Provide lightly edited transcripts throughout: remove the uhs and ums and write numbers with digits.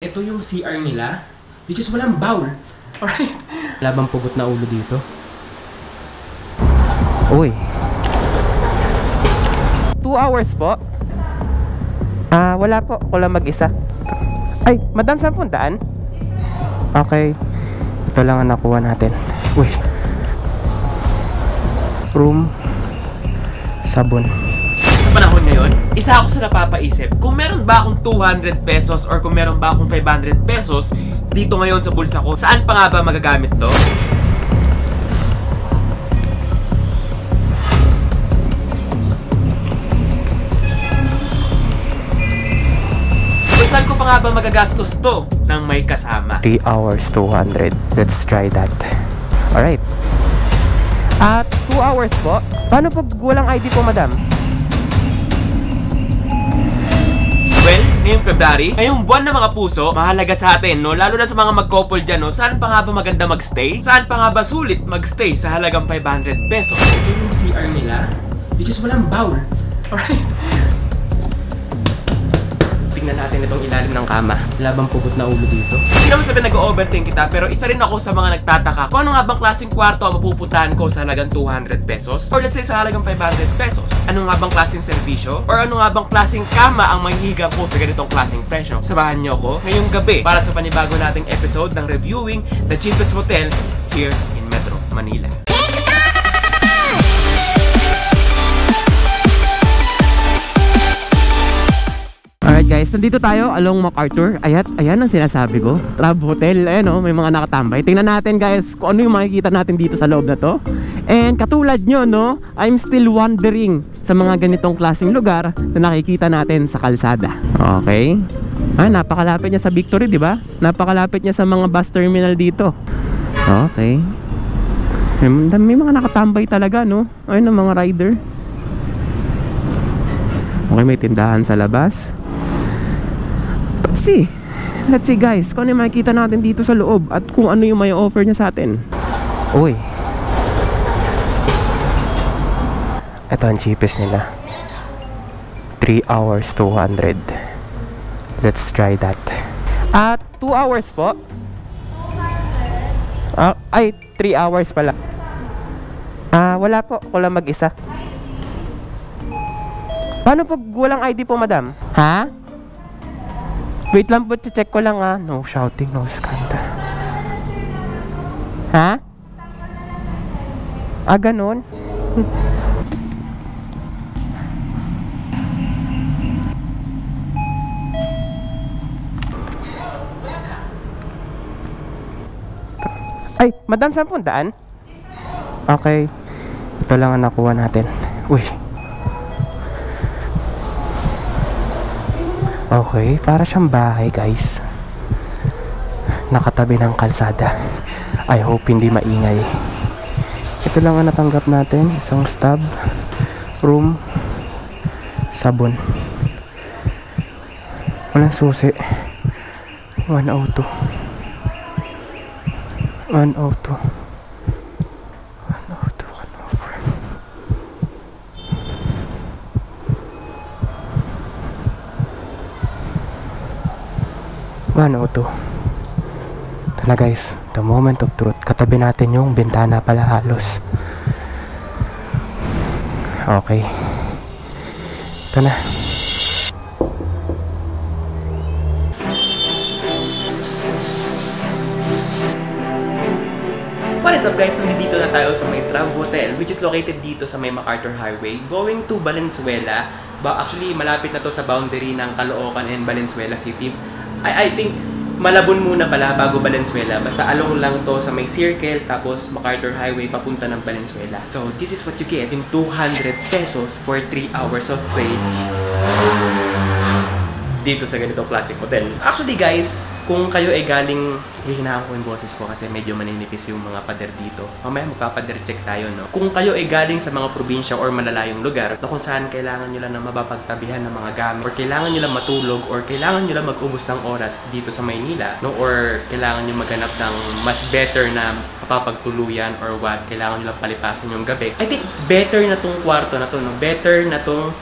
ito yung CR nila, which is walang bowl. Alright? Labang pugot na ulo dito. Uy. 2 hours po? Wala po. Ako lang mag-isa. Ay, madam, 10 daan? Okay. Ito lang ang nakuha natin. Uy. Room. Sabon. Sa panahon ngayon, isa ako sa napapaisip, kung meron ba akong 200 pesos or kung meron ba akong 500 pesos dito ngayon sa bulsa ko, saan pa nga ba magagamit to? Saan ko pa nga ba magagastos to nang may kasama? 3 hours, 200. Let's try that. Alright. 2 hours po? Paano pag walang ID po, madam? Well, ngayong February, ngayong buwan na mga puso, mahalaga sa atin, no? Lalo na sa mga mag-couple dyan, no? Saan pa nga ba maganda magstay? Saan pa nga ba sulit magstay sa halagang 500 pesos? Ito yung CR nila, which is walang bowl. Alright. Tingnan natin itong ilalim ng kama. Labang pugot na ulo dito. Hindi naman sabi nag-overthink kita, pero isa rin ako sa mga nagtataka kung ano nga bang klaseng kwarto ang mapupuntahan ko sa halagang 200 pesos or let's say sa halagang 500 pesos. Ano nga bang klaseng serbisyo or ano nga bang klaseng kama ang mahihiga ko sa ganitong klaseng presyo. Samahan niyo ako ngayong gabi para sa panibago nating episode ng reviewing the cheapest hotel here in Metro Manila. Alright guys, nandito tayo along MacArthur. Ayan ang sinasabi ko. Trab Hotel, ayan o, may mga nakatambay. Tingnan natin guys kung ano yung makikita natin dito sa loob na to. And katulad nyo, no, I'm still wondering sa mga ganitong klaseng lugar na nakikita natin sa kalsada. Okay. Napakalapit niya sa Victory, di ba? Napakalapit niya sa mga bus terminal dito. Okay. May mga nakatambay talaga, no? Ayun ang mga rider. Okay, may tindahan sa labas. Let's see guys, kung ano yung makikita natin dito sa loob at kung ano yung may offer niya sa atin. Uy. Ito ang cheapest nila. 3 hours, 200. Let's try that. 2 hours po? 3 hours pala. Wala po, ako lang mag-isa. Paano pag walang ID po, madam? Ha? Wait lang po, check ko lang No shouting, no scandal. Ha? Ganon? Ay, madam, 10 daan? Okay. Ito lang ang nakuha natin. Uy. Okay, para siyang bahay guys. Nakatabi ng kalsada. I hope hindi maingay. Ito lang ang natanggap natin. Isang stub, room, sabon. Walang susi. 102. 102. Ito na guys, the moment of truth. Katabi natin yung bintana pala halos. Okay. Ito na. What is up guys? Nandito na tayo sa may Trab Hotel, which is located dito sa may MacArthur Highway going to Valenzuela. Actually, malapit na to sa boundary ng Caloocan and Valenzuela City. I think Malabon muna pala bago Valenzuela. Basta along lang to sa may circle, tapos MacArthur Highway papunta ng Valenzuela. So, this is what you get in 200 pesos for 3 hours of stay dito sa ganitong classic hotel. Actually guys, kung kayo ay galing, hihinahan ko yung boses ko kasi medyo maninipis yung mga pader dito. Mamaya magpapader check tayo, no? Kung kayo ay galing sa mga probinsya or malalayong lugar na kung saan kailangan nyo lang ng mapapagtabihan ng mga gamit, or kailangan nyo lang matulog, or kailangan nyo lang mag-ubos ng oras dito sa Maynila, no? Or kailangan nyo maghanap ng mas better na mapapagtuluyan or what, kailangan nyo lang palipasin yung gabi. I think better na tong kwarto na to, no? Better na tong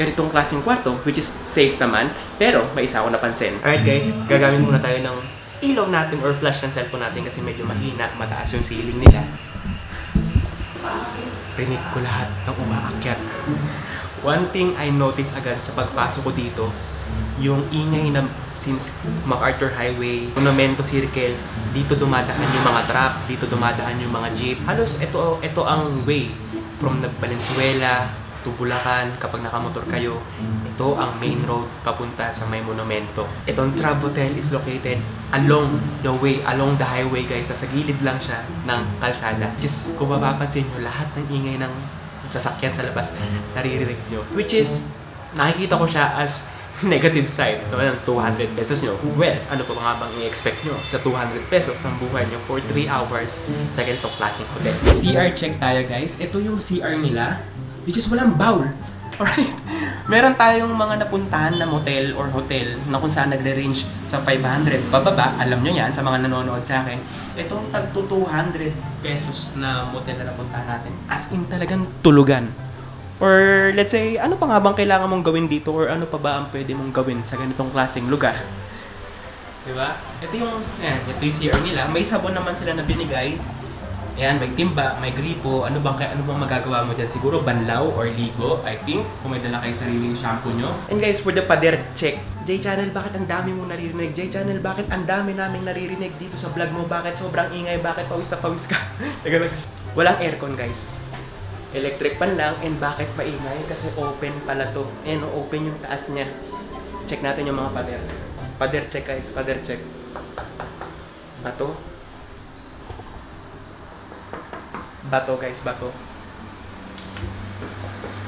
ganitong klaseng kwarto, which is safe naman, pero may isa ako napansin. Alright guys, gagamit muna tayo ng ilaw natin or flash ng cellphone natin kasi medyo mahina, mataas yung ceiling nila. Rinig ko lahat ng umaakyat. One thing I noticed agad sa pagpasok ko dito, yung ingay na since MacArthur Highway, Monumento Circle, dito dumadaan yung mga truck, dito dumadaan yung mga jeep. Halos ito ang way from Valenzuela to Bulacan kapag nakamotor kayo. Ito ang main road papunta sa may monumento. Itong Trabotel is located along the way, along the highway guys. Nasa gilid lang siya ng kalsada. Just kung mapapansin nyo, lahat ng ingay ng sasakyan sa labas, naririnig nyo. Which is, nakikita ko siya as negative side. Ito ng 200 pesos nyo. Well, ano pa nga bang i-expect nyo sa 200 pesos ng buhay nyo for 3 hours sa ganitong klaseng hotel? CR check tayo guys. Ito yung CR nila, which is walang bowl. Alright? Meron tayong mga napuntahan na motel or hotel na kung saan nagre-range sa 500 pababa. Alam nyo yan sa mga nanonood sa akin. Itong tag 200 pesos na motel na napuntahan natin. As in talagang tulugan. Or let's say, ano pa nga bang kailangan mong gawin dito or ano pa ba ang pwede mong gawin sa ganitong klaseng lugar? Diba? Ito yung CR nila. May sabon naman sila na binigay. Ayan, may timba, may gripo. Ano bang magagawa mo dyan? Siguro banlaw or ligo, I think. Kung may dala kayo sariling shampoo nyo. And guys, for the pader check. J-Channel, bakit ang dami mong naririnig? J-Channel, bakit ang dami naming naririnig dito sa vlog mo? Bakit sobrang ingay? Bakit pawis na pawis ka? Walang aircon guys. Electric pan lang. And bakit maingay? Kasi open pala to. And open yung taas niya. Check natin yung mga pader. Pader check guys, pader check. Bato. Bato guys, bato.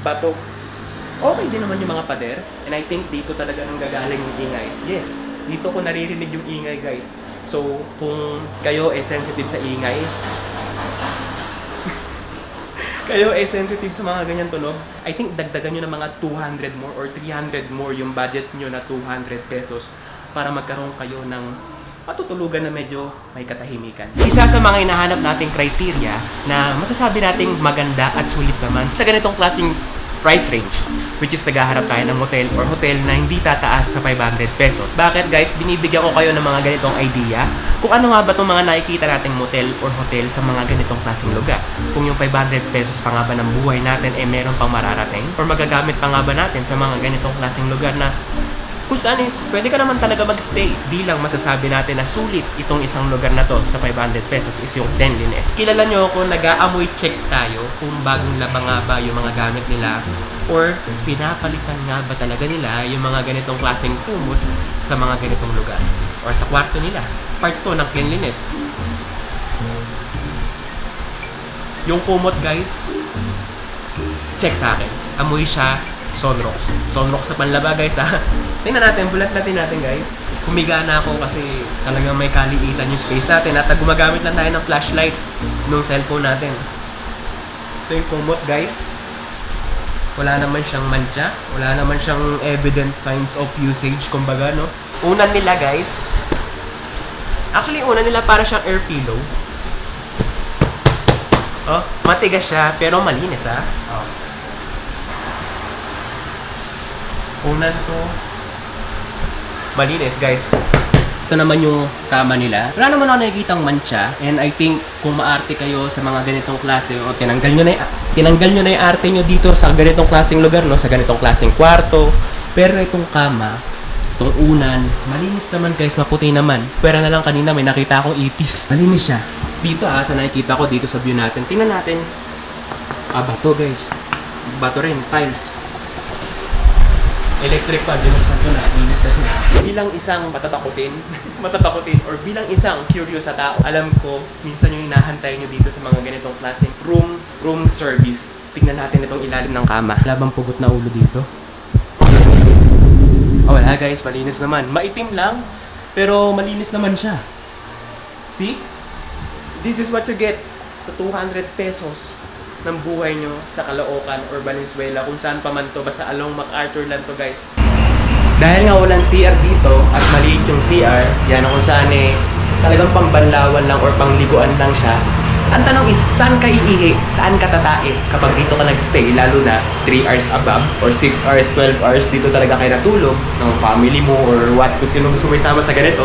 Bato. Okay din naman yung mga pader. And I think dito talaga nang gagaling yung ingay. Yes, dito ko naririnig yung ingay guys. So, kung kayo sensitive sa ingay, kayo sensitive sa mga ganyan tunog, I think dagdagan nyo ng mga 200 more or 300 more yung budget nyo na 200 pesos para magkaroon kayo ng matutulugan na medyo may katahimikan. Isa sa mga hinahanap nating criteria na masasabi nating maganda at sulit naman sa ganitong klaseng price range, which is naghaharap tayo ng hotel or hotel na hindi tataas sa 500 pesos. Bakit guys? Binibigyan ko kayo ng mga ganitong idea kung ano nga ba itong mga nakikita nating motel or hotel sa mga ganitong klaseng lugar. Kung yung 500 pesos pa nga ba ng buhay natin meron pang mararating or magagamit pa nga ba natin sa mga ganitong klaseng lugar na kung saan pwede ka naman talaga mag-stay. Bilang masasabi natin na sulit itong isang lugar na to sa 500 pesos is yung cleanliness. Kilala nyo ako, nag-aamoy check tayo kung bagong laba nga ba yung mga gamit nila or pinapalitan nga ba talaga nila yung mga ganitong klaseng kumot sa mga ganitong lugar or sa kwarto nila. Part to ng cleanliness. Yung kumot guys, check sa akin. Amoy siya Sunrox. Sunrox sa panlaba guys ha. Tingnan natin, bulat natin guys. Humiga na ako kasi talagang may kaliitan yung space natin at gumagamit lang tayo ng flashlight nung cellphone natin. Ito yung kumot guys. Wala naman siyang mancha. Wala naman siyang evident signs of usage kumbaga no. Unan nila guys. Actually unan nila para siyang air pillow. Oh, matigas siya pero malinis ha. Oh. Unan to. Malinis guys. Ito naman yung kama nila. Wala naman ako nakikitang mancha. And I think kung maarte kayo sa mga ganitong klase o tinanggal nyo na yung arte nyo dito sa ganitong klaseng lugar, no? Sa ganitong klaseng kwarto. Pero itong kama, itong unan, malinis naman guys, maputi naman. Pero na lang kanina may nakita akong ipis. Malinis siya. Dito sa nakikita ko dito sa view natin. Tingnan natin. Bato guys. Bato rin, tiles. Electric pa, dinuksan ko na, init kasi. Bilang isang matatakutin or bilang isang curious sa tao, alam ko, minsan yung hinahantay nyo dito sa mga ganitong klaseng room service. Tingnan natin itong ilalim ng kama. Wala bang pugot na ulo dito? Oh, wala guys, malinis naman. Maitim lang, pero malinis naman siya. See? This is what you get sa 200 pesos ng buhay nyo sa Caloocan or Valenzuela, kung saan pa man to, basta along MacArthur lang to guys. Dahil nga walang CR dito at maliit yung CR, yan kung saan talagang pangbanlawan lang or pangliguan lang siya, Ang tanong is, saan ka iihi? Saan ka tatae? Kapag dito ka nag-stay, lalo na 3 hours above or 6 hours, 12 hours, dito talaga kayo natulog ng family mo or what, kung sino gusto mo isama sa ganito.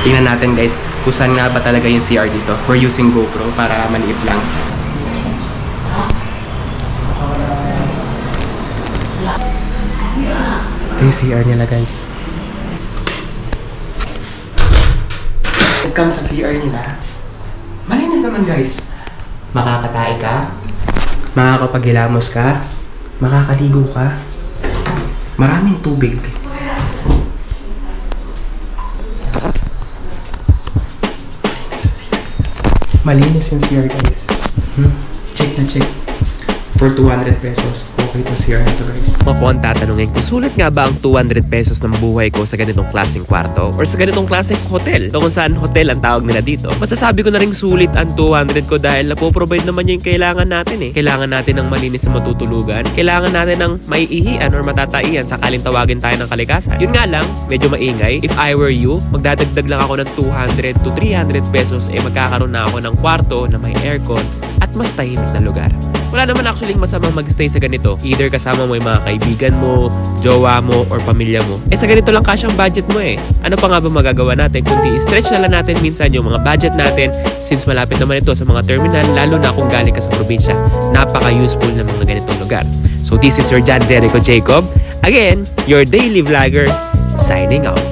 Tingnan natin guys, kung saan nga ba talaga yung CR dito. We're using GoPro para maliit lang. Ito yung CR nila guys. Welcome sa CR nila. Malinis naman guys. Makakatae ka, makakapaghilamos ka, makakaligo ka. Maraming tubig. Malinis yung CR guys. Check na check. For 200 pesos. Okay itong CR nito guys. Ako ang tatanungin kung sulit nga ba ang 200 pesos ng buhay ko sa ganitong klaseng kwarto or sa ganitong klaseng hotel. So kung saan hotel ang tawag nila dito. Masasabi ko na rin sulit ang 200 ko dahil napoprovide naman yung kailangan natin eh. Kailangan natin ng malinis na matutulugan. Kailangan natin ng maiihian or matataian sakaling tawagin tayo ng kalikasan. Yun nga lang, medyo maingay. If I were you, magdadagdag lang ako ng 200 to 300 pesos eh magkakaroon na ako ng kwarto na may aircon at mas tahimik na lugar. Wala naman actually masamang mag-stay sa ganito. Either kasama mo yung mga kaibigan mo, jowa mo, or pamilya mo. Eh sa ganito lang kasyang budget mo eh. Ano pa nga ba magagawa natin kundi i-stretch na lang natin minsan yung mga budget natin since malapit naman ito sa mga terminal lalo na kung galing ka sa probinsya. Napaka-useful ng mga ganitong lugar. So this is your John Jericho Jacob. Again, your daily vlogger signing out.